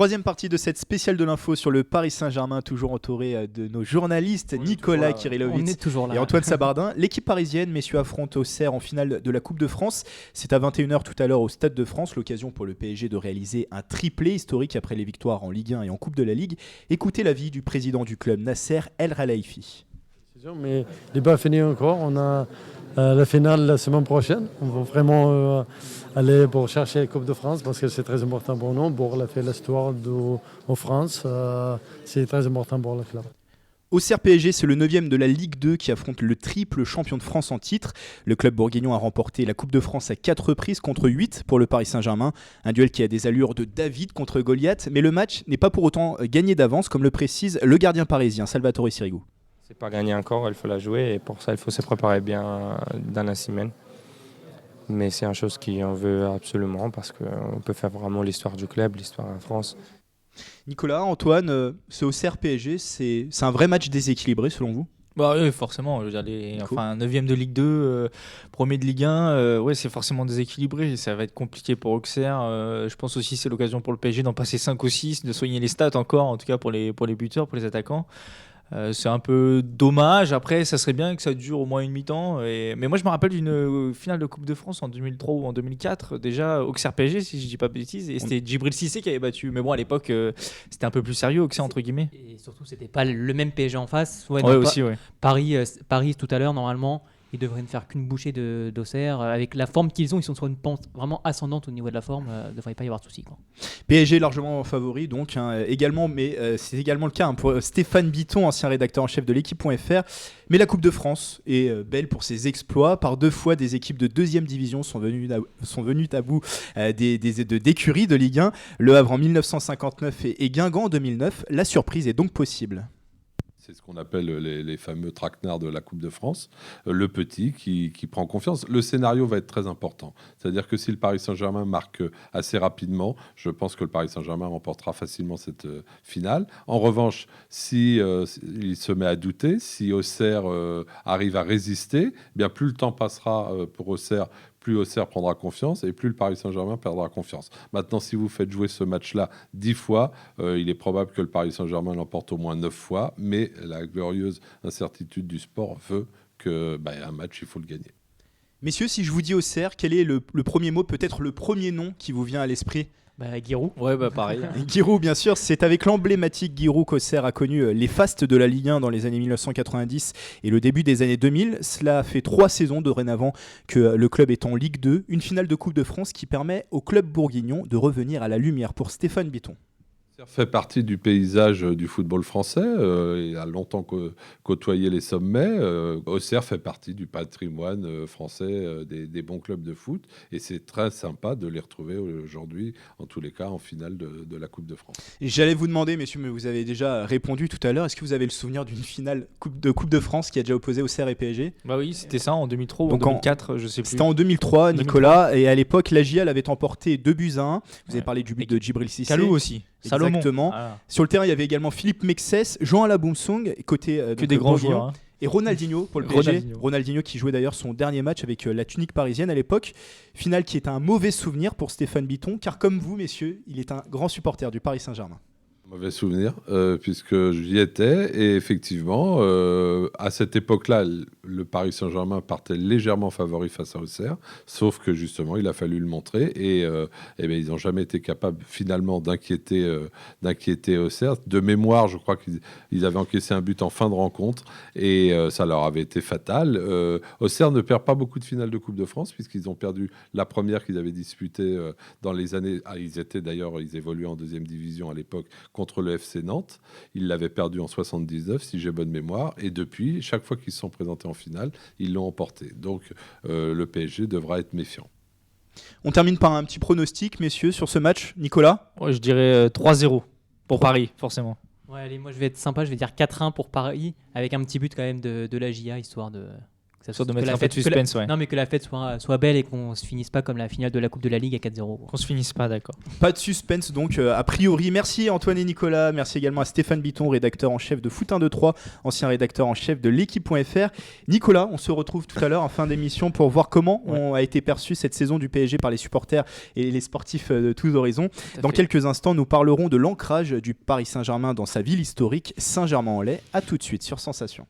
Troisième partie de cette spéciale de l'info sur le Paris Saint-Germain, toujours entouré de nos journalistes Nicolas Kirilovitz et Antoine Sabardin. L'équipe parisienne, messieurs, affronte Auxerre en finale de la Coupe de France. C'est à 21h tout à l'heure au Stade de France, l'occasion pour le PSG de réaliser un triplé historique après les victoires en Ligue 1 et en Coupe de la Ligue. Écoutez l'avis du président du club, Nasser El Khelaifi. C'est sûr, mais il n'est pas fini encore. On a la finale la semaine prochaine. On va vraiment aller pour chercher la Coupe de France parce que c'est très important pour nous, pour faire l'histoire en France. C'est très important pour le club. Auxerre PSG, c'est le 9e de la Ligue 2 qui affronte le triple champion de France en titre. Le club bourguignon a remporté la Coupe de France à 4 reprises contre 8 pour le Paris Saint-Germain. Un duel qui a des allures de David contre Goliath, mais le match n'est pas pour autant gagné d'avance, comme le précise le gardien parisien Salvatore Sirigu. C'est pas gagné encore, il faut la jouer et pour ça il faut se préparer bien dans la semaine. Mais c'est une chose qu'on veut absolument parce qu'on peut faire vraiment l'histoire du club, l'histoire en France. Nicolas, Antoine, ce Auxerre PSG, c'est un vrai match déséquilibré selon vous ? Bah oui, forcément. Je veux dire, 9e de Ligue 2, premier de Ligue 1, ouais, c'est forcément déséquilibré. Ça va être compliqué pour Auxerre. Je pense aussi que c'est l'occasion pour le PSG d'en passer 5 ou 6, de soigner les stats encore, en tout cas pour les buteurs, pour les attaquants. C'est un peu dommage. Après, ça serait bien que ça dure au moins une mi-temps. Mais moi, je me rappelle d'une finale de Coupe de France en 2003 ou en 2004. Déjà, Auxerre PSG, si je ne dis pas de bêtises. Et c'était Djibril Cissé qui avait battu. Mais bon, à l'époque, c'était un peu plus sérieux, Auxerre, entre guillemets. Et surtout, c'était pas le même PSG en face. Ouais, aussi, ouais. Paris, tout à l'heure, normalement, ils devraient ne faire qu'une bouchée d'Auxerre. Avec la forme qu'ils ont, ils sont sur une pente vraiment ascendante au niveau de la forme. Il ne devrait pas y avoir de soucis, quoi. PSG largement favori, donc également, mais c'est également le cas pour Stéphane Bitton, ancien rédacteur en chef de l'équipe.fr. Mais la Coupe de France est belle pour ses exploits. Par 2 fois, des équipes de 2e division sont venues à bout d'écuries de Ligue 1. Le Havre en 1959 et Guingamp en 2009. La surprise est donc possible. C'est ce qu'on appelle les fameux traquenards de la Coupe de France. Le petit qui prend confiance. Le scénario va être très important. C'est-à-dire que si le Paris Saint-Germain marque assez rapidement, je pense que le Paris Saint-Germain remportera facilement cette finale. En revanche, si il se met à douter, si Auxerre arrive à résister, eh bien plus le temps passera pour Auxerre, plus Auxerre prendra confiance et plus le Paris Saint-Germain perdra confiance. Maintenant, si vous faites jouer ce match-là 10 fois, il est probable que le Paris Saint-Germain l'emporte au moins 9 fois, mais la glorieuse incertitude du sport veut qu'un match, il faut le gagner. Messieurs, si je vous dis Auxerre, quel est le premier mot, peut-être le premier nom qui vous vient à l'esprit ? Giroud. Ouais, pareil. Giroud, bien sûr, c'est avec l'emblématique Giroud qu'Auxerre a connu les fastes de la Ligue 1 dans les années 1990 et le début des années 2000. Cela fait 3 saisons dorénavant que le club est en Ligue 2, une finale de Coupe de France qui permet au club bourguignon de revenir à la lumière pour Stéphane Bitton. Fait partie du paysage du football français. Il a longtemps côtoyé les sommets. Auxerre fait partie du patrimoine français des bons clubs de foot. Et c'est très sympa de les retrouver aujourd'hui, en tous les cas, en finale de la Coupe de France. Et j'allais vous demander, messieurs, mais vous avez déjà répondu tout à l'heure, est-ce que vous avez le souvenir d'une finale Coupe de France qui a déjà opposé Auxerre et PSG ? Bah oui, c'était ça en 2003 ou en 2004, je sais plus. C'était en 2003, Nicolas. Et à l'époque, l'AJA l'avait emporté 2-1. Vous avez parlé du but de Djibril Cissé. Kalou aussi. Exactement. Sur le terrain, il y avait également Philippe Mexès, Jean Alaboumsong, côté que des grands joueurs. Hein. Et Ronaldinho pour le PSG. Ronaldinho qui jouait d'ailleurs son dernier match avec la tunique parisienne à l'époque. Finale qui est un mauvais souvenir pour Stéphane Bitton, car comme vous, messieurs, il est un grand supporter du Paris Saint-Germain. Mauvais souvenir, puisque j'y étais. Et effectivement, à cette époque-là, le Paris Saint-Germain partait légèrement favori face à Auxerre, sauf que justement, il a fallu le montrer. Et ils n'ont jamais été capables finalement d'inquiéter Auxerre. De mémoire, je crois qu'ils avaient encaissé un but en fin de rencontre et ça leur avait été fatal. Auxerre ne perd pas beaucoup de finales de Coupe de France, puisqu'ils ont perdu la première qu'ils avaient disputée dans les années... ils évoluaient en 2e division à l'époque, contre le FC Nantes. Ils l'avaient perdu en 79, si j'ai bonne mémoire. Et depuis, chaque fois qu'ils se sont présentés en finale, ils l'ont emporté. Donc, le PSG devra être méfiant. On termine par un petit pronostic, messieurs, sur ce match. Nicolas ? Ouais, je dirais 3-0 pour Paris, forcément. Ouais, allez, moi je vais être sympa, je vais dire 4-1 pour Paris, avec un petit but quand même de la JA, histoire de Ça doit mettre un peu de suspense, ouais. Non, mais que la fête soit belle et qu'on se finisse pas comme la finale de la Coupe de la Ligue à 4-0. Qu'on se finisse pas, d'accord. Pas de suspense donc, a priori. Merci Antoine et Nicolas. Merci également à Stéphane Bitton, rédacteur en chef de Foot 1-2-3, ancien rédacteur en chef de l'équipe.fr. Nicolas, on se retrouve tout à l'heure en fin d'émission pour voir comment a été perçue cette saison du PSG par les supporters et les sportifs de tous horizons. Dans quelques instants, nous parlerons de l'ancrage du Paris Saint-Germain dans sa ville historique, Saint-Germain-en-Laye. À tout de suite sur Sensation.